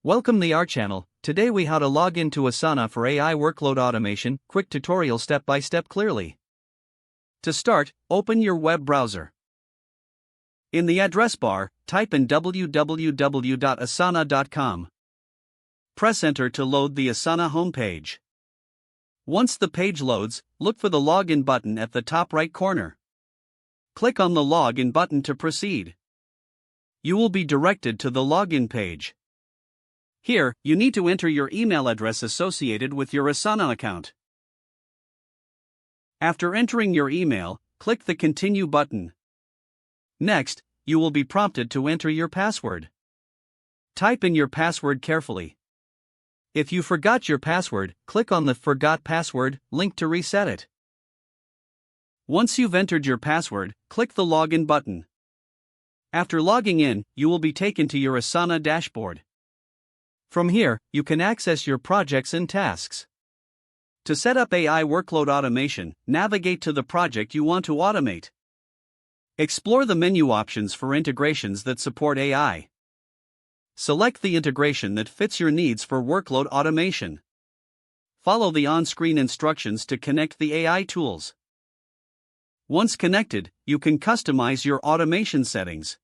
Welcome to our channel. Today we how to log into Asana for AI workload automation, quick tutorial step by step clearly. To start, open your web browser. In the address bar, type in www.asana.com. Press enter to load the Asana homepage. Once the page loads, look for the login button at the top right corner. Click on the login button to proceed. You will be directed to the login page. Here, you need to enter your email address associated with your Asana account. After entering your email, click the Continue button. Next, you will be prompted to enter your password. Type in your password carefully. If you forgot your password, click on the Forgot Password link to reset it. Once you've entered your password, click the Login button. After logging in, you will be taken to your Asana dashboard. From here, you can access your projects and tasks. To set up AI workload automation, navigate to the project you want to automate. Explore the menu options for integrations that support AI. Select the integration that fits your needs for workload automation. Follow the on-screen instructions to connect the AI tools. Once connected, you can customize your automation settings.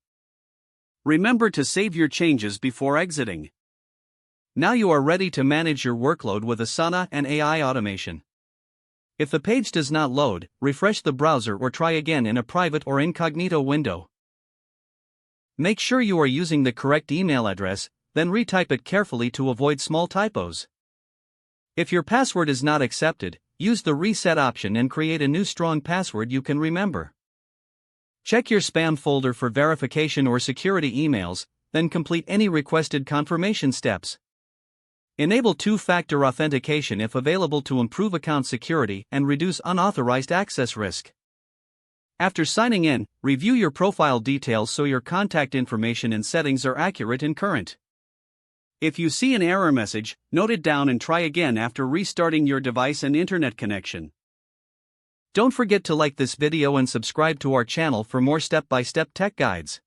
Remember to save your changes before exiting. Now you are ready to manage your workload with Asana and AI automation. If the page does not load, refresh the browser or try again in a private or incognito window. Make sure you are using the correct email address, then retype it carefully to avoid small typos. If your password is not accepted, use the reset option and create a new strong password you can remember. Check your spam folder for verification or security emails, then complete any requested confirmation steps. Enable two-factor authentication if available to improve account security and reduce unauthorized access risk. After signing in, review your profile details so your contact information and settings are accurate and current. If you see an error message, note it down and try again after restarting your device and internet connection. Don't forget to like this video and subscribe to our channel for more step-by-step tech guides.